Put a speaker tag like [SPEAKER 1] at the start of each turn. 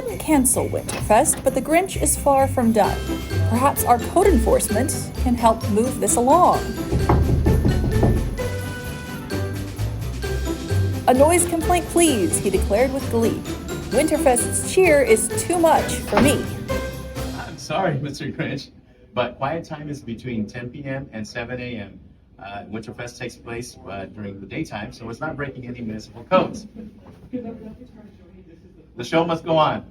[SPEAKER 1] couldn't cancel Winterfest, but the Grinch is far from done. Perhaps our code enforcement can help move this along. A noise complaint, please, he declared with glee. Winterfest's cheer is too much for me.
[SPEAKER 2] I'm sorry, Mr. Grinch, but quiet time is between 10 p.m. and 7 a.m. Winterfest takes place during the daytime, so it's not breaking any municipal codes. The show must go on.